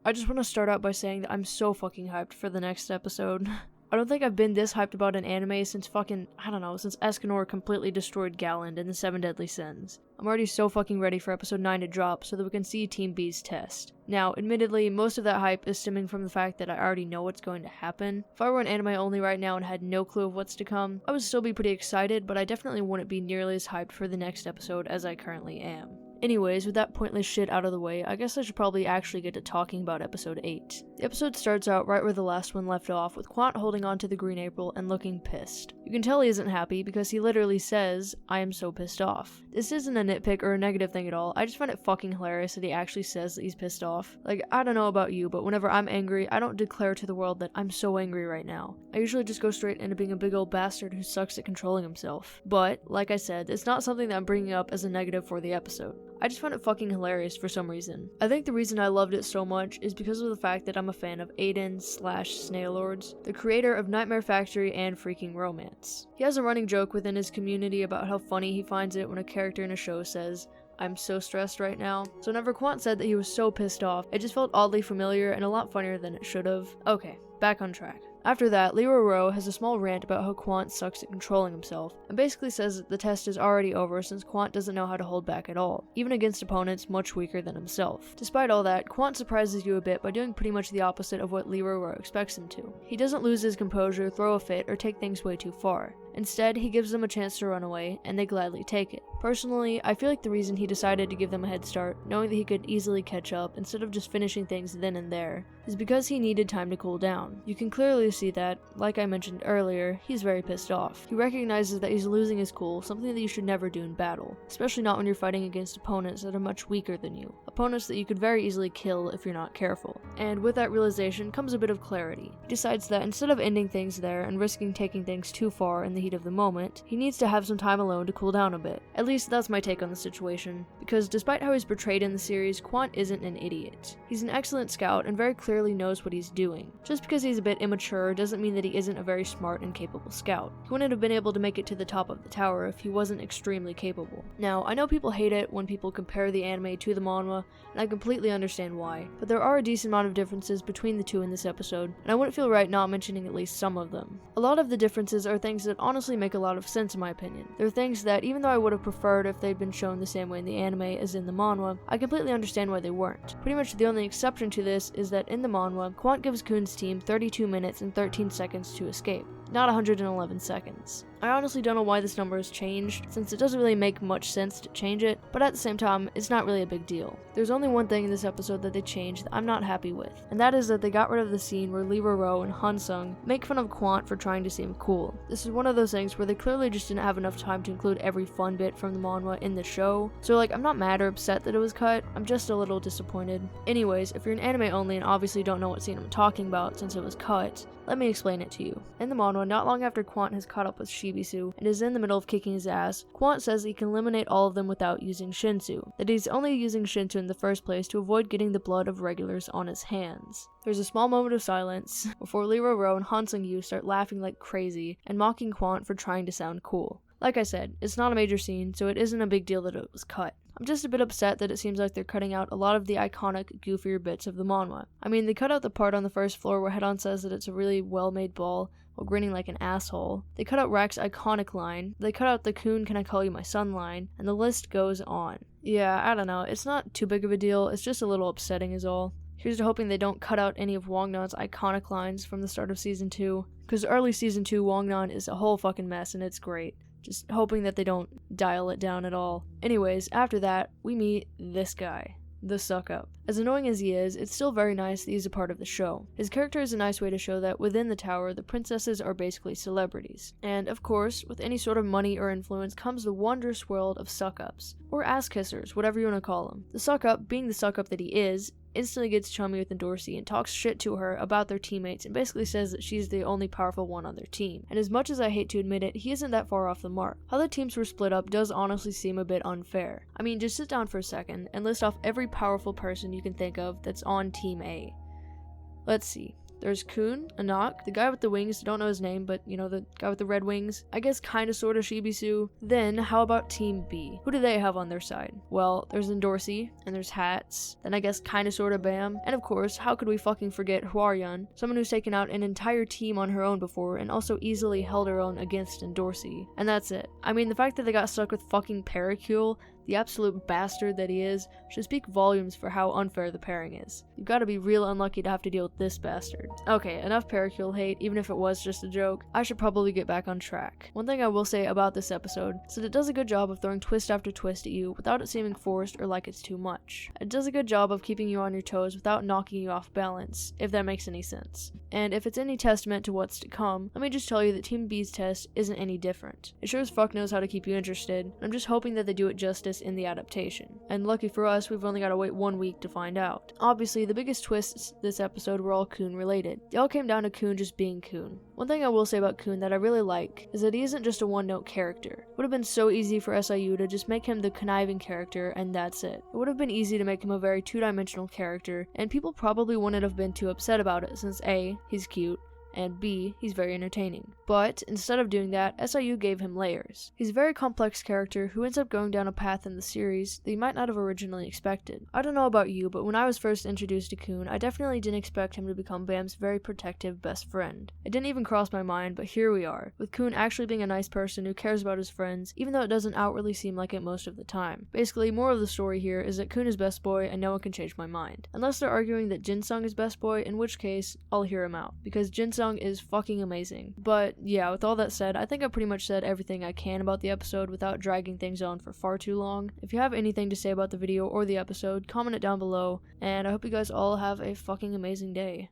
I just want to start out by saying that I'm so fucking hyped for the next episode. I don't think I've been this hyped about an anime since since Escanor completely destroyed Galand in the 7 Deadly Sins. I'm already so fucking ready for episode 9 to drop so that we can see Team B's test. Now, admittedly, most of that hype is stemming from the fact that I already know what's going to happen. If I were an anime only right now and had no clue of what's to come, I would still be pretty excited, but I definitely wouldn't be nearly as hyped for the next episode as I currently am. Anyways, with that pointless shit out of the way, I guess I should probably actually get to talking about episode 8. The episode starts out right where the last one left off, with Quant holding on to the Green April and looking pissed. You can tell he isn't happy because he literally says, "I am so pissed off." This isn't a nitpick or a negative thing at all, I just find it fucking hilarious that he actually says that he's pissed off. Like, I don't know about you, but whenever I'm angry, I don't declare to the world that I'm so angry right now. I usually just go straight into being a big old bastard who sucks at controlling himself. But, like I said, it's not something that I'm bringing up as a negative for the episode. I just found it fucking hilarious for some reason. I think the reason I loved it so much is because of the fact that I'm a fan of Aiden/Snailords, the creator of Nightmare Factory and Freaking Romance. He has a running joke within his community about how funny he finds it when a character in a show says, "I'm so stressed right now." So whenever Quant said that he was so pissed off, it just felt oddly familiar and a lot funnier than it should have. Okay, back on track. After that, Lero has a small rant about how Quant sucks at controlling himself, and basically says that the test is already over since Quant doesn't know how to hold back at all, even against opponents much weaker than himself. Despite all that, Quant surprises you a bit by doing pretty much the opposite of what Lero expects him to. He doesn't lose his composure, throw a fit, or take things way too far. Instead, he gives them a chance to run away, and they gladly take it. Personally, I feel like the reason he decided to give them a head start, knowing that he could easily catch up instead of just finishing things then and there, is because he needed time to cool down. You can clearly see that, like I mentioned earlier, he's very pissed off. He recognizes that he's losing his cool, something that you should never do in battle, especially not when you're fighting against opponents that are much weaker than you, opponents that you could very easily kill if you're not careful. And with that realization comes a bit of clarity. He decides that instead of ending things there and risking taking things too far in the heat of the moment, he needs to have some time alone to cool down a bit. At least that's my take on the situation, because despite how he's portrayed in the series, Quant isn't an idiot. He's an excellent scout and very clearly knows what he's doing. Just because he's a bit immature doesn't mean that he isn't a very smart and capable scout. He wouldn't have been able to make it to the top of the tower if he wasn't extremely capable. Now, I know people hate it when people compare the anime to the manhwa, and I completely understand why, but there are a decent amount of differences between the two in this episode, and I wouldn't feel right not mentioning at least some of them. A lot of the differences are things that honestly make a lot of sense in my opinion. They're things that, even though I would have preferred if they'd been shown the same way in the anime as in the manhwa, I completely understand why they weren't. Pretty much the only exception to this is that in the manhwa, Quant gives Khun's team 32 minutes and 13 seconds to escape, not 111 seconds. I honestly don't know why this number has changed, since it doesn't really make much sense to change it, but at the same time, it's not really a big deal. There's only one thing in this episode that they changed that I'm not happy with, and that is that they got rid of the scene where Lero and Hansung make fun of Quant for trying to seem cool. This is one of those things where they clearly just didn't have enough time to include every fun bit from the manhwa in the show, so like, I'm not mad or upset that it was cut, I'm just a little disappointed. Anyways, if you're an anime only and obviously don't know what scene I'm talking about since it was cut, let me explain it to you. In the manhwa, not long after Quant has caught up with Shibisu and is in the middle of kicking his ass, Quant says he can eliminate all of them without using Shinsu, that he's only using Shinsu in the first place to avoid getting the blood of regulars on his hands. There's a small moment of silence before Lero and Hansung Yu start laughing like crazy and mocking Quant for trying to sound cool. Like I said, it's not a major scene, so it isn't a big deal that it was cut. I'm just a bit upset that it seems like they're cutting out a lot of the iconic, goofier bits of the manhwa. I mean, they cut out the part on the first floor where Head-On says that it's a really well-made ball while grinning like an asshole. They cut out Rack's iconic line, they cut out the Khun "Can I call you my son" line, and the list goes on. Yeah, I don't know, it's not too big of a deal, it's just a little upsetting is all. Here's to hoping they don't cut out any of Wongnan's iconic lines from the start of Season 2, because early Season 2 Wongnan is a whole fucking mess and it's great. Just hoping that they don't dial it down at all. Anyways, after that, we meet this guy, the suck-up. As annoying as he is, it's still very nice that he's a part of the show. His character is a nice way to show that within the tower, the princesses are basically celebrities. And of course, with any sort of money or influence comes the wondrous world of suck-ups, or ass-kissers, whatever you want to call them. The suck-up, being the suck-up that he is, instantly gets chummy with Endorsi and talks shit to her about their teammates and basically says that she's the only powerful one on their team. And as much as I hate to admit it, he isn't that far off the mark. How the teams were split up does honestly seem a bit unfair. I mean, just sit down for a second and list off every powerful person you can think of that's on Team A. Let's see. There's Khun, Anak, the guy with the wings, don't know his name, but you know, the guy with the red wings. I guess kinda sorta Shibisu. Then, how about Team B? Who do they have on their side? Well, there's Endorsi, and there's Hats, then I guess kinda sorta Bam, and of course, how could we fucking forget Hwaryan, someone who's taken out an entire team on her own before, and also easily held her own against Endorsi. And that's it. I mean, the fact that they got stuck with fucking Paracule, the absolute bastard that he is, should speak volumes for how unfair the pairing is. You've gotta be real unlucky to have to deal with this bastard. Okay, enough Paracule hate, even if it was just a joke. I should probably get back on track. One thing I will say about this episode is that it does a good job of throwing twist after twist at you without it seeming forced or like it's too much. It does a good job of keeping you on your toes without knocking you off balance, if that makes any sense. And if it's any testament to what's to come, let me just tell you that Team B's test isn't any different. It sure as fuck knows how to keep you interested, and I'm just hoping that they do it justice in the adaptation. And lucky for us, we've only got to wait 1 week to find out. Obviously, the biggest twists this episode were all Khun related. They all came down to Khun just being Khun. One thing I will say about Khun that I really like is that he isn't just a one-note character. It would have been so easy for SIU to just make him the conniving character and that's it. It would have been easy to make him a very two-dimensional character, and people probably wouldn't have been too upset about it since A, he's cute, and B, he's very entertaining. But instead of doing that, SIU gave him layers. He's a very complex character who ends up going down a path in the series that you might not have originally expected. I don't know about you, but when I was first introduced to Khun, I definitely didn't expect him to become Bam's very protective best friend. It didn't even cross my mind, but here we are, with Khun actually being a nice person who cares about his friends, even though it doesn't outwardly seem like it most of the time. Basically, moral of the story here is that Khun is best boy and no one can change my mind. Unless they're arguing that Jinsung is best boy, in which case, I'll hear him out, because Jinsung is fucking amazing. But yeah, with all that said, I think I pretty much said everything I can about the episode without dragging things on for far too long. If you have anything to say about the video or the episode, comment it down below, and I hope you guys all have a fucking amazing day.